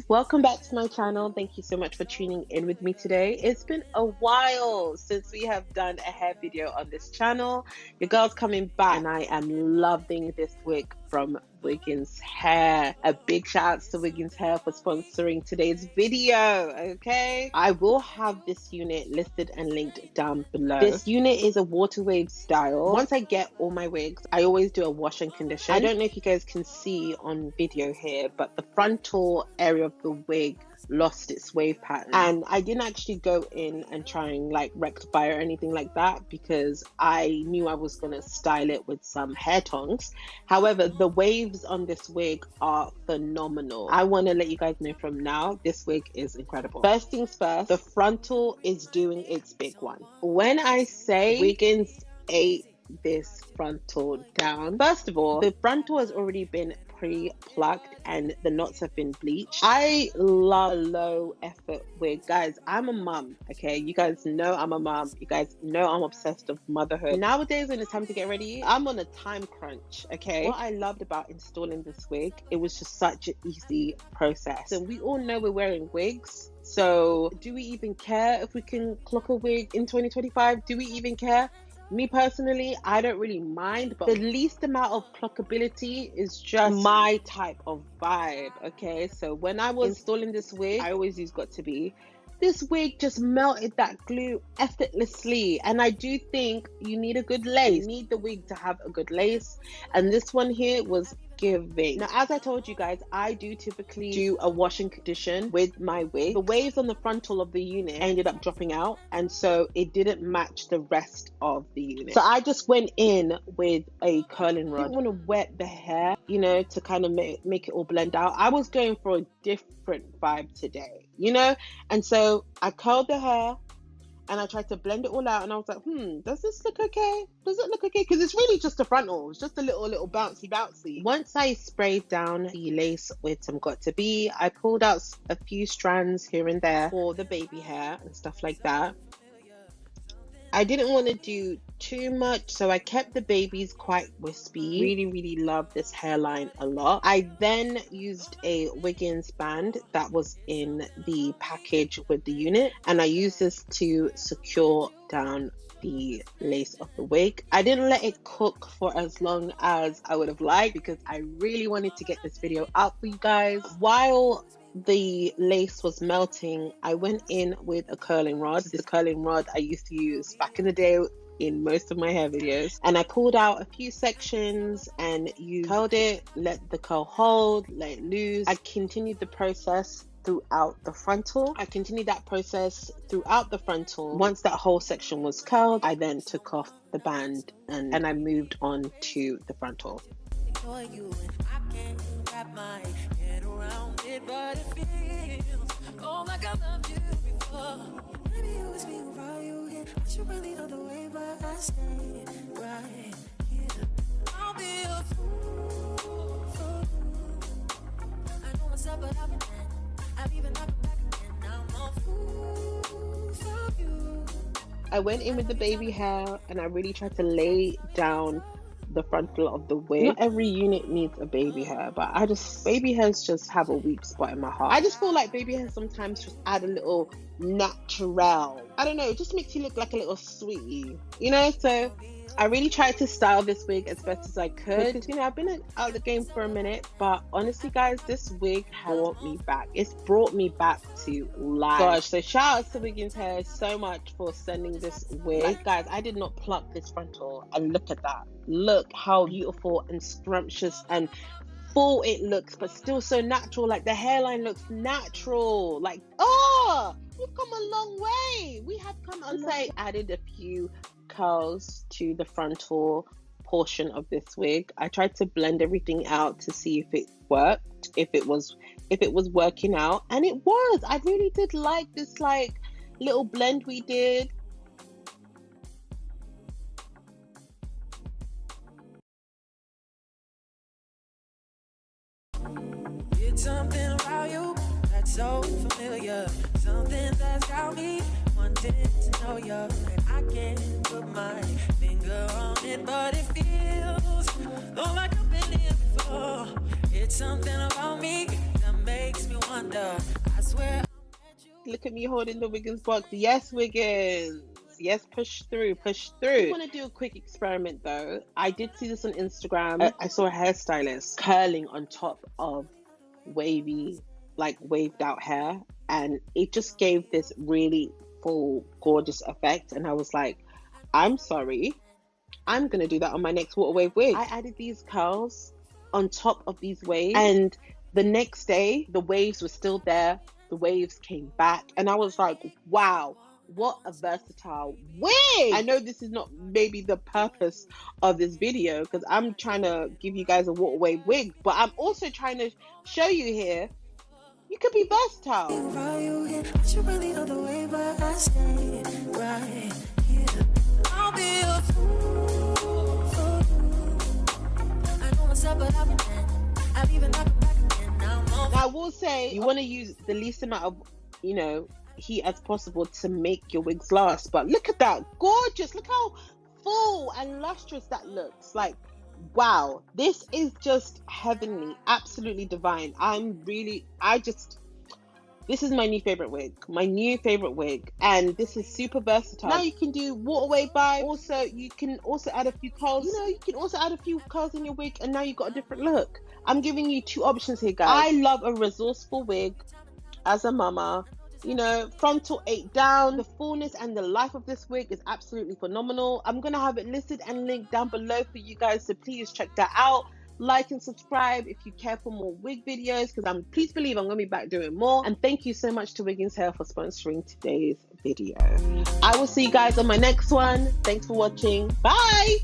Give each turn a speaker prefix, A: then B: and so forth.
A: welcome back to my channel. Thank you so much for tuning in with me today. It's been a while since we have done a hair video on this channel. Your girl's coming back and I am loving this wig from Wiggins Hair. A big shout out to Wiggins Hair for sponsoring today's video. Okay, I will have this unit listed and linked down below. This unit is a water wave style. Once I get all my wigs, I always do a wash and condition. I don't know if you guys can see on video here, but the frontal area of the wig lost its wave pattern, and I didn't actually go in and try and like rectify or anything like that because I knew I was gonna style it with some hair tongs. However, the waves on this wig are phenomenal. I want to let you guys know from now, this wig is incredible. First things first, the frontal is doing its big one. When I say Wiggins ate this frontal down, first of all, the frontal has already been pre-plucked and the knots have been bleached. I love low effort wig. Guys, I'm a mum, okay? You guys know I'm a mum. You guys know I'm obsessed with motherhood. Nowadays when it's time to get ready, I'm on a time crunch, okay? What I loved about installing this wig, it was just such an easy process. And we all know we're wearing wigs, so do we even care if we can clock a wig in 2025? Do we even care? Me personally, I don't really mind, but the least amount of clockability is just my type of vibe, okay? So when I was installing this wig, I always use Got To Be. This wig just melted that glue effortlessly, and I do think you need a good lace. You need the wig to have a good lace, and this one here was giving. Now, as I told you guys, I do typically do a wash and condition with my wig. The waves on the frontal of the unit ended up dropping out, and so it didn't match the rest of the unit. So I just went in with a curling rod. I didn't want to wet the hair, you know, to kind of make it all blend out. I was going for a different vibe today, you know, and so I curled the hair and I tried to blend it all out, and I was like, does this look okay? Does it look okay? Because it's really just a frontal. It's just a little bouncy. Once I sprayed down the lace with some Got To Be, I pulled out a few strands here and there for the baby hair and stuff like that. I didn't want to do too much, so I kept the babies quite wispy. Really love this hairline a lot. I then used a Wiggins band that was in the package with the unit, and I used this to secure down the lace of the wig. I didn't let it cook for as long as I would have liked because I really wanted to get this video out for you guys. While the lace was melting, I went in with a curling rod. This curling rod I used to use back in the day in most of my hair videos, and I pulled out a few sections and you curled it, let the curl hold, let it loose. I continued the process throughout the frontal. Once that whole section was curled, I then took off the band and I moved on to the frontal. You and I can't wrap my head around it, but it feels like I loved you before. Maybe it was me who brought you here. I should really know the way, but I stay right here. I'll be a fool for you. I know myself, but I've even knocked back again. I'm a fool for you. I went in with the baby hair and I really tried to lay down the frontal of the wig. Not every unit needs a baby hair, but baby hairs just have a weak spot in my heart. I just feel like baby hair sometimes just add a little natural, I don't know, it just makes you look like a little sweetie, you know? So I really tried to style this wig as best as I could because, you know, I've been out of the game for a minute, but honestly guys, this wig brought me back. It's brought me back to life. Gosh, so shout out to Wiggins Hair so much for sending this wig. Like, guys, I did not pluck this frontal, and look at that. Look how beautiful and scrumptious and full it looks, but still so natural. Like, the hairline looks natural. Like, oh, we've come a long way. We have come a long way. I added a few curls to the frontal portion of this wig. I tried to blend everything out to see if it worked, if it was working out, and it was. I really did like this like little blend we did.
B: It's something about you that's so familiar, something that's got me wanting to know you, and I can't put my finger on it, but it feels like I've been here before. It's something about me that makes me wonder wonder. I swear
A: Look at me holding the Wiggins box. Yes, Wiggins. Yes, push through, push through. I want to do a quick experiment though. I did see this on Instagram. I saw a hairstylist curling on top of wavy, like waved out hair, and it just gave this really full, gorgeous effect. And I was like, I'm sorry, I'm gonna do that on my next water wave wig. I added these curls on top of these waves, and the next day the waves were still there. The waves came back, and I was like, wow, what a versatile wig. I know this is not maybe the purpose of this video, because I'm trying to give you guys a water wave wig, but I'm also trying to show you here you could be versatile. Now I will say, you want to use the least amount of, heat as possible to make your wigs last. But look at that, gorgeous. Look how full and lustrous that looks. Like, wow, this is just heavenly, absolutely divine. This is my new favorite wig, and this is super versatile. Now you can do water wave bye. Also, you can also add a few curls. You can also add a few curls in your wig, and now you've got a different look. I'm giving you two options here, guys. I love a resourceful wig as a mama. Frontal 8 down. The fullness and the life of this wig is absolutely phenomenal. I'm gonna have it listed and linked down below for you guys, so please check that out. Like and subscribe if you care for more wig videos, because please believe I'm gonna be back doing more. And thank you so much to Wiggins Hair for sponsoring today's video. I will see you guys on my next one. Thanks for watching. Bye.